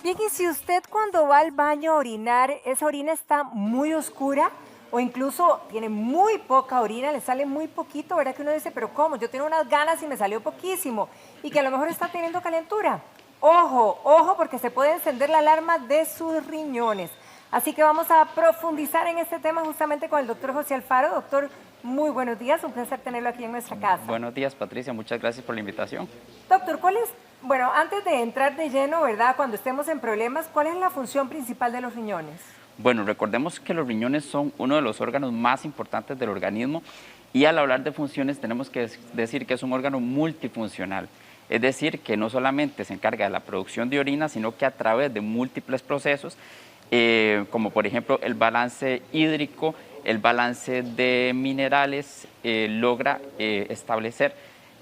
Bien, y si usted cuando va al baño a orinar, esa orina está muy oscura o incluso tiene muy poca orina, le sale muy poquito, ¿verdad? Que uno dice, pero ¿cómo? Yo tengo unas ganas y me salió poquísimo y que a lo mejor está teniendo calentura. Ojo, ojo, porque se puede encender la alarma de sus riñones. Así que vamos a profundizar en este tema justamente con el doctor José Alfaro. Doctor, muy buenos días, un placer tenerlo aquí en nuestra casa. Buenos días, Patricia. Muchas gracias por la invitación. Doctor, ¿cuál es, bueno, antes de entrar de lleno, ¿verdad? Cuando estemos en problemas, ¿cuál es la función principal de los riñones? Bueno, recordemos que los riñones son uno de los órganos más importantes del organismo y al hablar de funciones tenemos que decir que es un órgano multifuncional. Es decir, que no solamente se encarga de la producción de orina, sino que a través de múltiples procesos, como por ejemplo el balance hídrico, el balance de minerales, logra establecer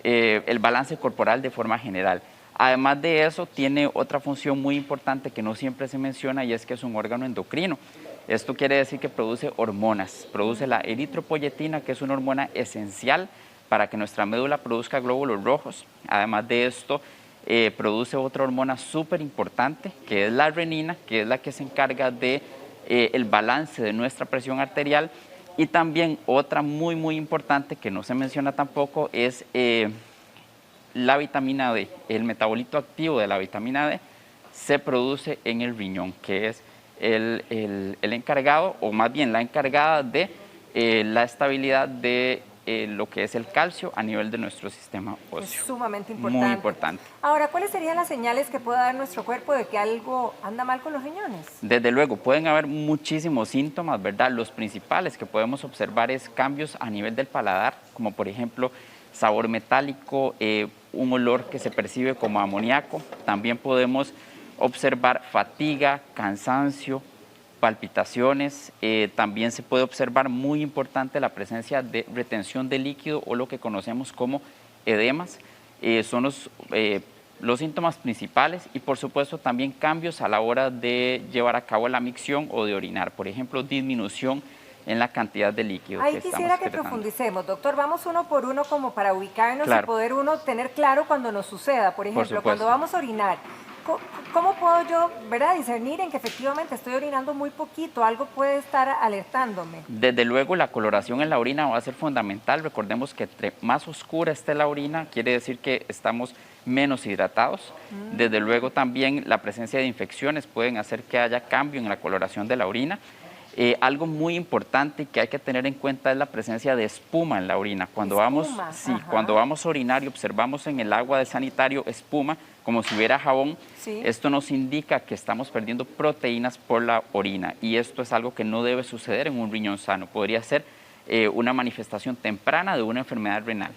el balance corporal de forma general. Además de eso, tiene otra función muy importante que no siempre se menciona y es que es un órgano endocrino. Esto quiere decir que produce hormonas, produce la eritropoyetina, que es una hormona esencial para que nuestra médula produzca glóbulos rojos. Además de esto, produce otra hormona súper importante, que es la renina, que es la que se encarga de el balance de nuestra presión arterial. Y también otra muy importante que no se menciona tampoco es la vitamina D. El metabolito activo de la vitamina D se produce en el riñón, que es el encargado, o más bien la encargada de la estabilidad de lo que es el calcio a nivel de nuestro sistema Es óseo. sumamente Muy importante. importante. Ahora, ¿cuáles serían las señales que pueda dar nuestro cuerpo de que algo anda mal con los riñones? Desde luego, pueden haber muchísimos síntomas, ¿verdad? Los principales que podemos observar es cambios a nivel del paladar, como por ejemplo sabor metálico, un olor que se percibe como amoníaco. También podemos observar fatiga, cansancio, palpitaciones. También se puede observar, muy importante, la presencia de retención de líquido o lo que conocemos como edemas. Son los síntomas principales y por supuesto también cambios a la hora de llevar a cabo la micción o de orinar. Por ejemplo, disminución en la cantidad de líquido Ahí que estamos quisiera que excretando. profundicemos, doctor. Vamos uno por uno como para ubicarnos y Claro. poder uno tener claro cuando nos suceda. Por ejemplo, cuando supuesto. vamos a orinar, ¿cómo puedo yo, verdad, discernir en que efectivamente estoy orinando muy poquito? Algo puede estar alertándome. Desde luego, la coloración en la orina va a ser fundamental. Recordemos que entre más oscura esté la orina, quiere decir que estamos menos hidratados. Desde luego, también la presencia de infecciones pueden hacer que haya cambio en la coloración de la orina. Algo muy importante que hay que tener en cuenta es la presencia de espuma en la orina. Cuando cuando vamos a orinar y observamos en el agua del sanitario espuma, como si hubiera jabón, esto nos indica que estamos perdiendo proteínas por la orina y esto es algo que no debe suceder en un riñón sano. Podría ser una manifestación temprana de una enfermedad renal.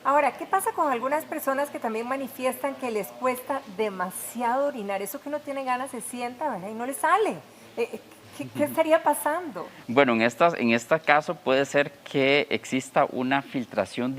Ahora, ¿qué pasa con algunas personas que también manifiestan que les cuesta demasiado orinar? Eso que uno tiene ganas se sienta, ¿verdad? Y no le sale. ¿Qué estaría pasando? Bueno, en este caso puede ser que exista una filtración,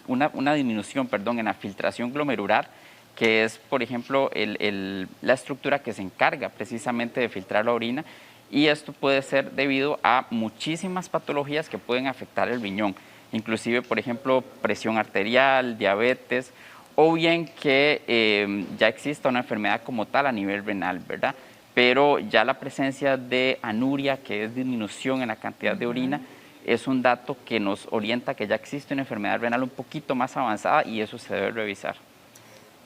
una disminución, perdón, en la filtración glomerular, que es, por ejemplo, la estructura que se encarga precisamente de filtrar la orina, y esto puede ser debido a muchísimas patologías que pueden afectar el riñón, inclusive, por ejemplo, presión arterial, diabetes, o bien que ya exista una enfermedad como tal a nivel renal, ¿verdad? Pero ya la presencia de anuria, que es disminución en la cantidad de orina, es un dato que nos orienta que ya existe una enfermedad renal un poquito más avanzada y eso se debe revisar.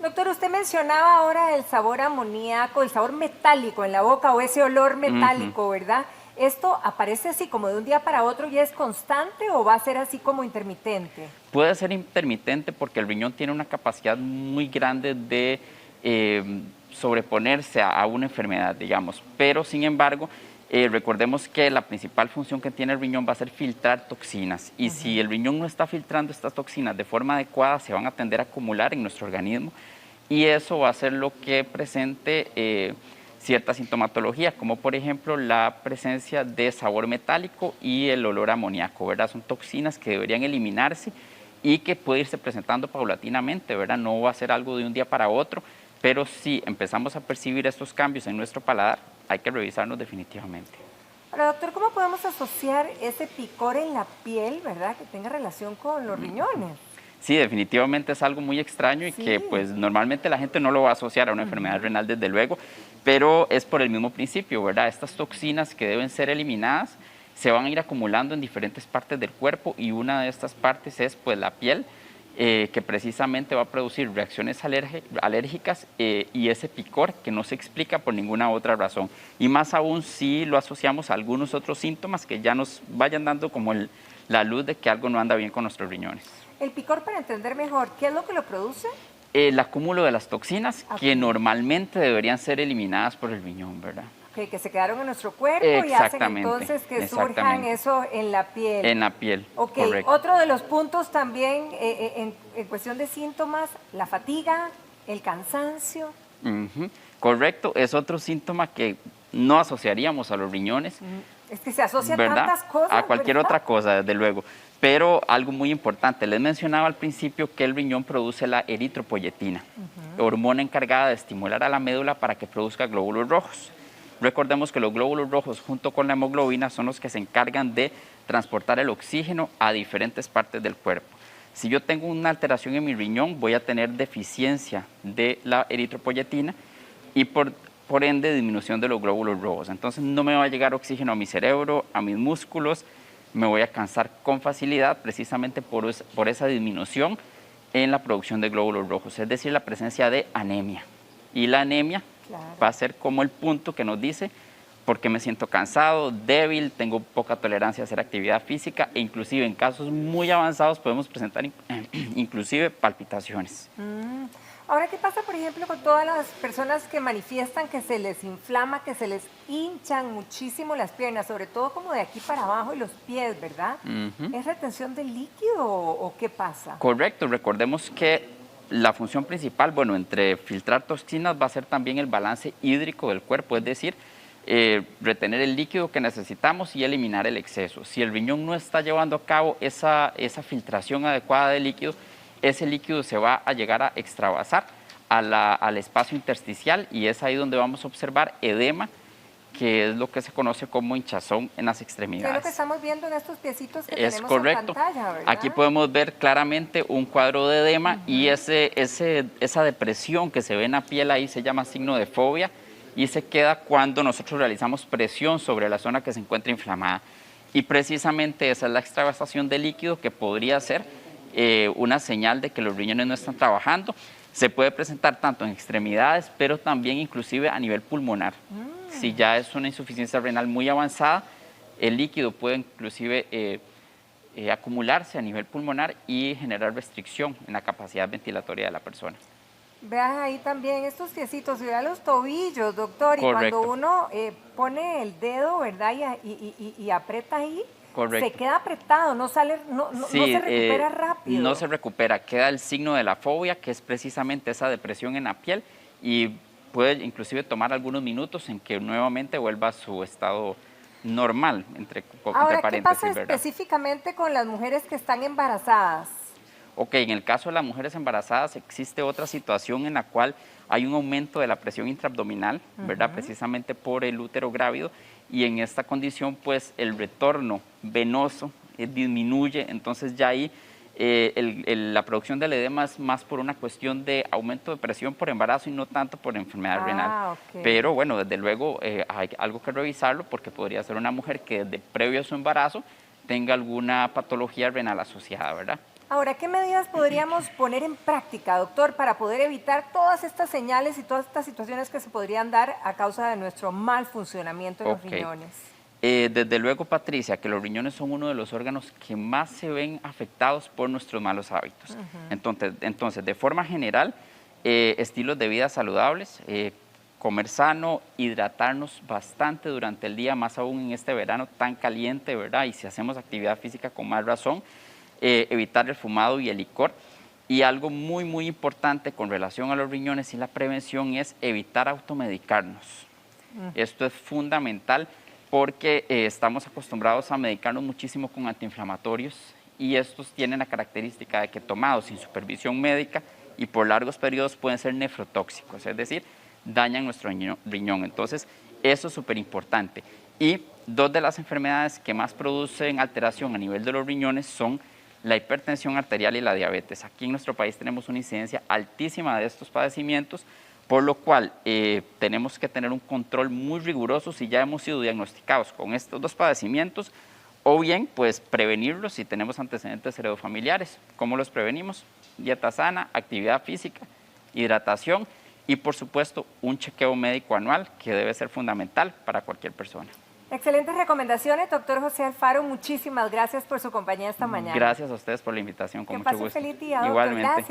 Doctor, usted mencionaba ahora el sabor amoníaco, el sabor metálico en la boca o ese olor metálico, ¿verdad? ¿Esto aparece así como de un día para otro y es constante o va a ser así como intermitente? Puede ser intermitente porque el riñón tiene una capacidad muy grande de sobreponerse a una enfermedad, digamos, pero sin embargo, recordemos que la principal función que tiene el riñón va a ser filtrar toxinas y si el riñón no está filtrando estas toxinas de forma adecuada, se van a tender a acumular en nuestro organismo y eso va a ser lo que presente cierta sintomatología, como por ejemplo la presencia de sabor metálico y el olor amoníaco, ¿verdad? Son toxinas que deberían eliminarse y que puede irse presentando paulatinamente, ¿verdad? No va a ser algo de un día para otro, pero si empezamos a percibir estos cambios en nuestro paladar, hay que revisarnos definitivamente. Ahora, doctor, ¿cómo podemos asociar ese picor en la piel, verdad, que tenga relación con los riñones? Sí, definitivamente es algo muy extraño y que pues normalmente la gente no lo va a asociar a una enfermedad renal desde luego, pero es por el mismo principio, ¿verdad? Estas toxinas que deben ser eliminadas se van a ir acumulando en diferentes partes del cuerpo y una de estas partes es pues la piel, que precisamente va a producir reacciones alérgicas y ese picor que no se explica por ninguna otra razón. Y más aún si lo asociamos a algunos otros síntomas que ya nos vayan dando como la luz de que algo no anda bien con nuestros riñones. El picor, para entender mejor, ¿qué es lo que lo produce? El acúmulo de las toxinas que normalmente deberían ser eliminadas por el riñón, ¿verdad? Que se quedaron en nuestro cuerpo y hacen entonces que surjan eso en la piel. En la piel, correcto. Otro de los puntos también en cuestión de síntomas, la fatiga, el cansancio. Correcto, es otro síntoma que no asociaríamos a los riñones. Es que se asocian tantas cosas, a cualquier otra cosa, desde luego. Pero algo muy importante, les mencionaba al principio que el riñón produce la eritropoyetina, hormona encargada de estimular a la médula para que produzca glóbulos rojos. Recordemos que los glóbulos rojos junto con la hemoglobina son los que se encargan de transportar el oxígeno a diferentes partes del cuerpo. Si yo tengo una alteración en mi riñón, voy a tener deficiencia de la eritropoyetina y por ende disminución de los glóbulos rojos. Entonces no me va a llegar oxígeno a mi cerebro, a mis músculos, me voy a cansar con facilidad precisamente por esa disminución en la producción de glóbulos rojos, es decir, la presencia de anemia. Y la anemia va a ser como el punto que nos dice por qué me siento cansado, débil, tengo poca tolerancia a hacer actividad física e inclusive en casos muy avanzados podemos presentar inclusive palpitaciones. Ahora, ¿qué pasa, por ejemplo, con todas las personas que manifiestan que se les inflama, que se les hinchan muchísimo las piernas, sobre todo como de aquí para abajo y los pies, ¿verdad? ¿Es retención de líquido o qué pasa? Correcto, recordemos que la función principal, bueno, entre filtrar toxinas va a ser también el balance hídrico del cuerpo, es decir, retener el líquido que necesitamos y eliminar el exceso. Si el riñón no está llevando a cabo esa filtración adecuada de líquido, ese líquido se va a llegar a extravasar al espacio intersticial y es ahí donde vamos a observar edema, que es lo que se conoce como hinchazón en las extremidades. ¿Qué es lo que estamos viendo en estos piecitos que es tenemos correcto. En pantalla, ¿verdad? Aquí podemos ver claramente un cuadro de edema y esa depresión que se ve en la piel ahí se llama signo de fobia y se queda cuando nosotros realizamos presión sobre la zona que se encuentra inflamada. Y precisamente esa es la extravasación de líquido que podría ser una señal de que los riñones no están trabajando. Se puede presentar tanto en extremidades, pero también inclusive a nivel pulmonar. Si ya es una insuficiencia renal muy avanzada, el líquido puede inclusive acumularse a nivel pulmonar y generar restricción en la capacidad ventilatoria de la persona. Vean ahí también estos piecitos, y vean los tobillos, doctor. Correcto. Y cuando uno pone el dedo, ¿verdad? Y aprieta ahí, se queda apretado, no sale, no se recupera rápido. No se recupera, queda el signo de la fobia, que es precisamente esa depresión en la piel y puede inclusive tomar algunos minutos en que nuevamente vuelva a su estado normal, entre Ahora, paréntesis. ¿qué pasa ¿verdad? específicamente con las mujeres que están embarazadas? Ok, en el caso de las mujeres embarazadas existe otra situación en la cual hay un aumento de la presión intraabdominal, ¿verdad? Precisamente por el útero grávido y en esta condición pues el retorno venoso disminuye, entonces ya ahí la producción del edema es más por una cuestión de aumento de presión por embarazo y no tanto por enfermedad renal. Okay. Pero bueno, desde luego hay algo que revisarlo porque podría ser una mujer que desde previo a su embarazo tenga alguna patología renal asociada, ¿verdad? Ahora, ¿qué medidas podríamos poner en práctica, doctor, para poder evitar todas estas señales y todas estas situaciones que se podrían dar a causa de nuestro mal funcionamiento en los riñones? Desde luego, Patricia, que los riñones son uno de los órganos que más se ven afectados por nuestros malos hábitos. Entonces, de forma general, estilos de vida saludables, comer sano, hidratarnos bastante durante el día, más aún en este verano tan caliente, ¿verdad? Y si hacemos actividad física con más razón, evitar el fumado y el licor. Y algo muy, muy importante con relación a los riñones y la prevención es evitar automedicarnos. Esto es fundamental porque estamos acostumbrados a medicarnos muchísimo con antiinflamatorios y estos tienen la característica de que tomados sin supervisión médica y por largos periodos pueden ser nefrotóxicos, es decir, dañan nuestro riñón. Entonces, eso es súper importante. Y dos de las enfermedades que más producen alteración a nivel de los riñones son la hipertensión arterial y la diabetes. Aquí en nuestro país tenemos una incidencia altísima de estos padecimientos, por lo cual tenemos que tener un control muy riguroso si ya hemos sido diagnosticados con estos dos padecimientos, o bien pues prevenirlos si tenemos antecedentes heredofamiliares. ¿Cómo los prevenimos? Dieta sana, actividad física, hidratación y por supuesto un chequeo médico anual que debe ser fundamental para cualquier persona. Excelentes recomendaciones, doctor José Alfaro. Muchísimas gracias por su compañía esta mañana. Gracias a ustedes por la invitación, con Que mucho pase gusto. feliz día, doctor. Igualmente. Gracias.